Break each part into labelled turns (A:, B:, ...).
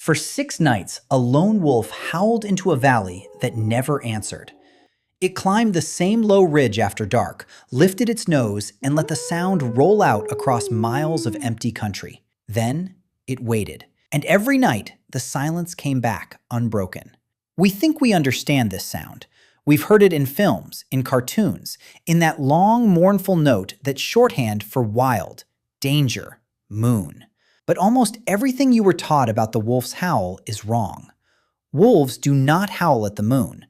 A: For 6 nights, a lone wolf howled into a valley that never answered. It climbed the same low ridge after dark, lifted its nose, and let the sound roll out across miles of empty country. Then, it waited. And every night, the silence came back unbroken. We think we understand this sound. We've heard it in films, in cartoons, in that long, mournful note that's shorthand for wild, danger, moon. But almost everything you were taught about the wolf's howl is wrong. Wolves do not howl at the moon.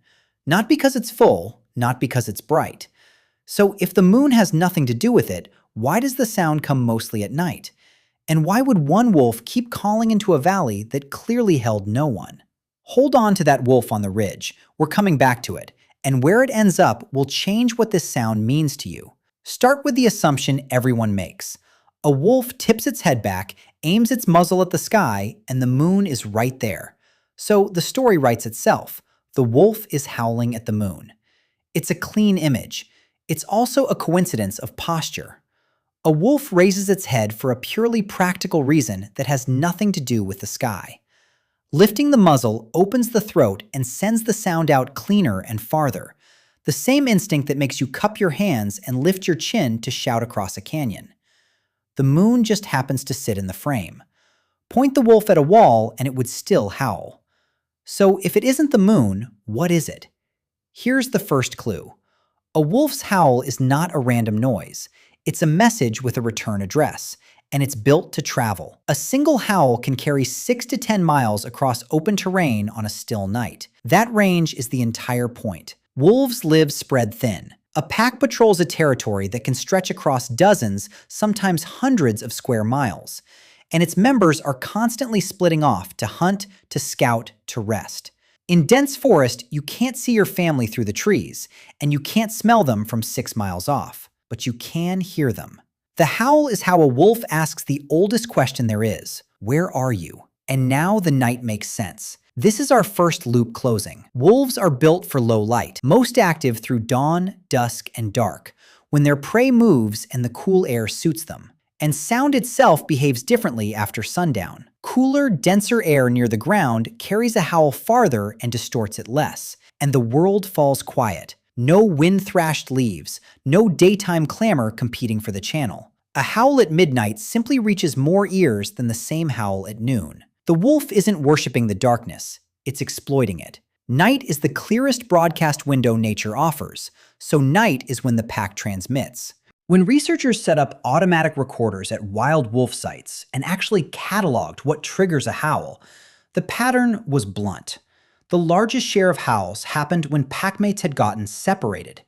A: Not because it's full, not because it's bright. So if the moon has nothing to do with it, why does the sound come mostly at night? And why would one wolf keep calling into a valley that clearly held no one? Hold on to that wolf on the ridge. We're coming back to it. And where it ends up will change what this sound means to you. Start with the assumption everyone makes. A wolf tips its head back, aims its muzzle at the sky, and the moon is right there. So the story writes itself. The wolf is howling at the moon. It's a clean image. It's also a coincidence of posture. A wolf raises its head for a purely practical reason that has nothing to do with the sky. Lifting the muzzle opens the throat and sends the sound out cleaner and farther. The same instinct that makes you cup your hands and lift your chin to shout across a canyon. The moon just happens to sit in the frame. Point the wolf at a wall and it would still howl. So if it isn't the moon, what is it? Here's the first clue. A wolf's howl is not a random noise. It's a message with a return address, and it's built to travel. A single howl can carry 6 to 10 miles across open terrain on a still night. That range is the entire point. Wolves live spread thin. A pack patrols a territory that can stretch across dozens, sometimes hundreds of square miles. And its members are constantly splitting off to hunt, to scout, to rest. In dense forest, you can't see your family through the trees, and you can't smell them from 6 miles off, but you can hear them. The howl is how a wolf asks the oldest question there is, where are you? And now the night makes sense. This is our first loop closing. Wolves are built for low light, most active through dawn, dusk, and dark, when their prey moves and the cool air suits them. And sound itself behaves differently after sundown. Cooler, denser air near the ground carries a howl farther and distorts it less, and the world falls quiet. No wind-thrashed leaves, no daytime clamor competing for the channel. A howl at midnight simply reaches more ears than the same howl at noon. The wolf isn't worshiping the darkness, it's exploiting it. Night is the clearest broadcast window nature offers, so night is when the pack transmits. When researchers set up automatic recorders at wild wolf sites and actually cataloged what triggers a howl, the pattern was blunt. The largest share of howls happened when packmates had gotten separated.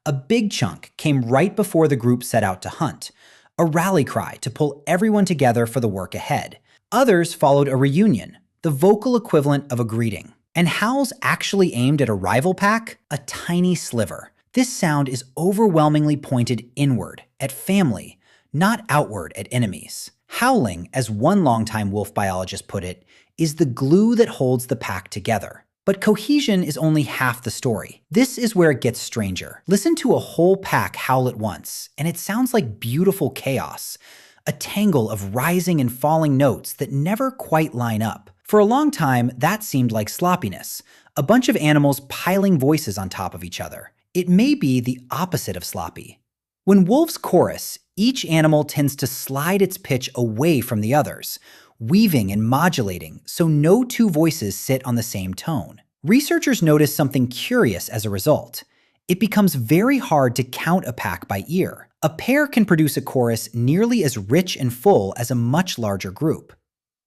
A: A big chunk came right before the group set out to hunt, a rally cry to pull everyone together for the work ahead. Others followed a reunion, the vocal equivalent of a greeting. And howls actually aimed at a rival pack? A tiny sliver. This sound is overwhelmingly pointed inward, at family, not outward at enemies. Howling, as one longtime wolf biologist put it, is the glue that holds the pack together. But cohesion is only half the story. This is where it gets stranger. Listen to a whole pack howl at once, and it sounds like beautiful chaos, a tangle of rising and falling notes that never quite line up. For a long time, that seemed like sloppiness, a bunch of animals piling voices on top of each other. It may be the opposite of sloppy. When wolves chorus, each animal tends to slide its pitch away from the others, weaving and modulating so no two voices sit on the same tone. Researchers notice something curious as a result. It becomes very hard to count a pack by ear. A pair can produce a chorus nearly as rich and full as a much larger group.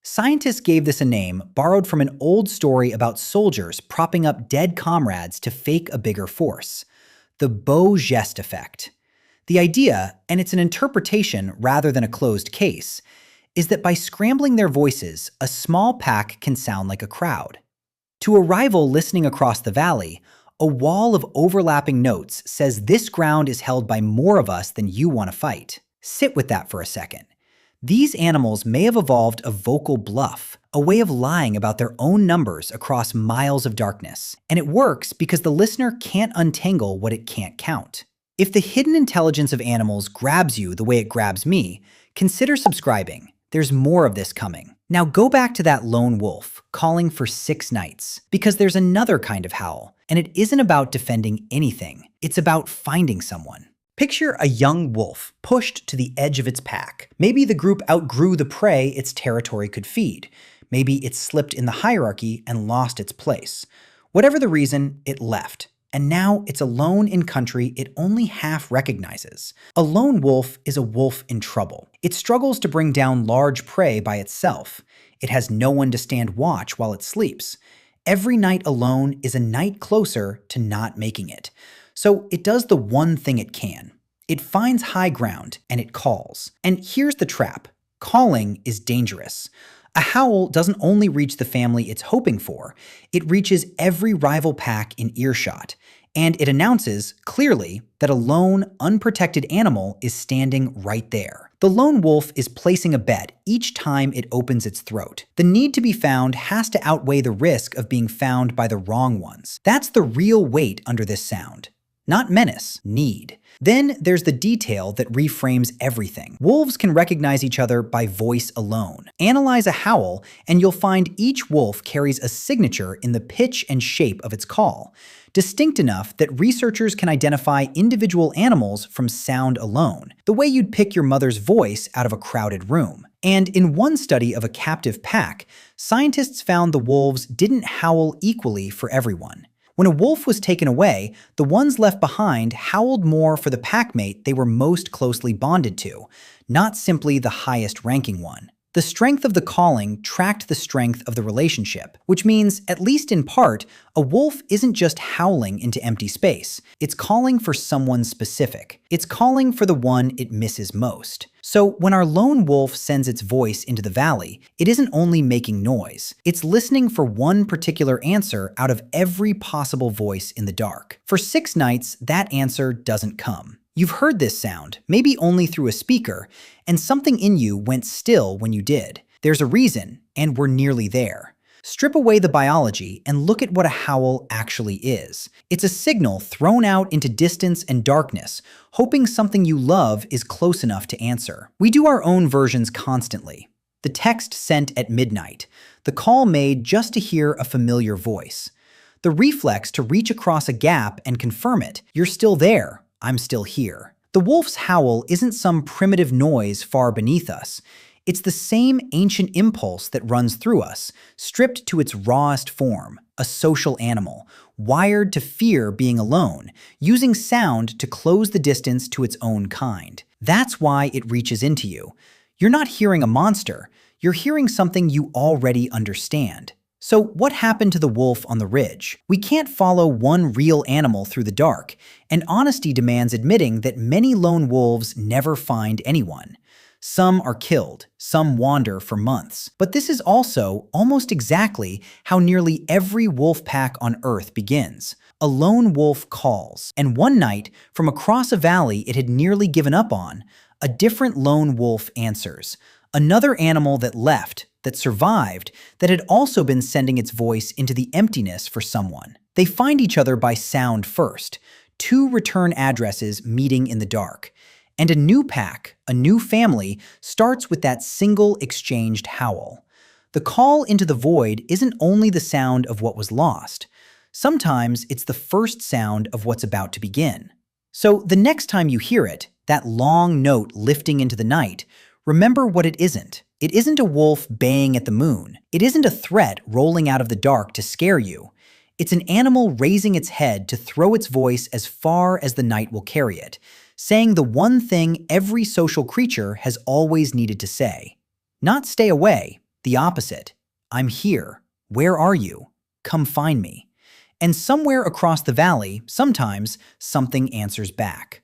A: Scientists gave this a name borrowed from an old story about soldiers propping up dead comrades to fake a bigger force. The beau geste effect. The idea, and it's an interpretation rather than a closed case, is that by scrambling their voices, a small pack can sound like a crowd. To a rival listening across the valley, a wall of overlapping notes says this ground is held by more of us than you want to fight. Sit with that for a second. These animals may have evolved a vocal bluff, a way of lying about their own numbers across miles of darkness. And it works because the listener can't untangle what it can't count. If the hidden intelligence of animals grabs you the way it grabs me, consider subscribing. There's more of this coming. Now go back to that lone wolf calling for 6 nights, because there's another kind of howl, and it isn't about defending anything. It's about finding someone. Picture a young wolf pushed to the edge of its pack. Maybe the group outgrew the prey its territory could feed. Maybe it slipped in the hierarchy and lost its place. Whatever the reason, it left. And now it's alone in country it only half recognizes. A lone wolf is a wolf in trouble. It struggles to bring down large prey by itself. It has no one to stand watch while it sleeps. Every night alone is a night closer to not making it. So it does the one thing it can. It finds high ground and it calls. And here's the trap. Calling is dangerous. A howl doesn't only reach the family it's hoping for, it reaches every rival pack in earshot. And it announces, clearly, that a lone, unprotected animal is standing right there. The lone wolf is placing a bet each time it opens its throat. The need to be found has to outweigh the risk of being found by the wrong ones. That's the real weight under this sound. Not menace, need. Then there's the detail that reframes everything. Wolves can recognize each other by voice alone. Analyze a howl, and you'll find each wolf carries a signature in the pitch and shape of its call, distinct enough that researchers can identify individual animals from sound alone, the way you'd pick your mother's voice out of a crowded room. And in one study of a captive pack, scientists found the wolves didn't howl equally for everyone. When a wolf was taken away, the ones left behind howled more for the packmate they were most closely bonded to, not simply the highest-ranking one. The strength of the calling tracked the strength of the relationship, which means, at least in part, a wolf isn't just howling into empty space. It's calling for someone specific. It's calling for the one it misses most. So when our lone wolf sends its voice into the valley, it isn't only making noise. It's listening for one particular answer out of every possible voice in the dark. For 6 nights, that answer doesn't come. You've heard this sound, maybe only through a speaker, and something in you went still when you did. There's a reason, and we're nearly there. Strip away the biology and look at what a howl actually is. It's a signal thrown out into distance and darkness, hoping something you love is close enough to answer. We do our own versions constantly. The text sent at midnight, the call made just to hear a familiar voice. The reflex to reach across a gap and confirm it. You're still there. I'm still here. The wolf's howl isn't some primitive noise far beneath us. It's the same ancient impulse that runs through us, stripped to its rawest form, a social animal, wired to fear being alone, using sound to close the distance to its own kind. That's why it reaches into you. You're not hearing a monster, you're hearing something you already understand. So what happened to the wolf on the ridge? We can't follow one real animal through the dark, and honesty demands admitting that many lone wolves never find anyone. Some are killed, some wander for months. But this is also almost exactly how nearly every wolf pack on Earth begins. A lone wolf calls, and one night, from across a valley it had nearly given up on, a different lone wolf answers. Another animal that left, that survived, that had also been sending its voice into the emptiness for someone. They find each other by sound first, 2 return addresses meeting in the dark. And a new pack, a new family, starts with that single exchanged howl. The call into the void isn't only the sound of what was lost. Sometimes it's the first sound of what's about to begin. So the next time you hear it, that long note lifting into the night, remember what it isn't. It isn't a wolf baying at the moon. It isn't a threat rolling out of the dark to scare you. It's an animal raising its head to throw its voice as far as the night will carry it, saying the one thing every social creature has always needed to say. Not stay away, the opposite. I'm here. Where are you? Come find me. And somewhere across the valley, sometimes, something answers back.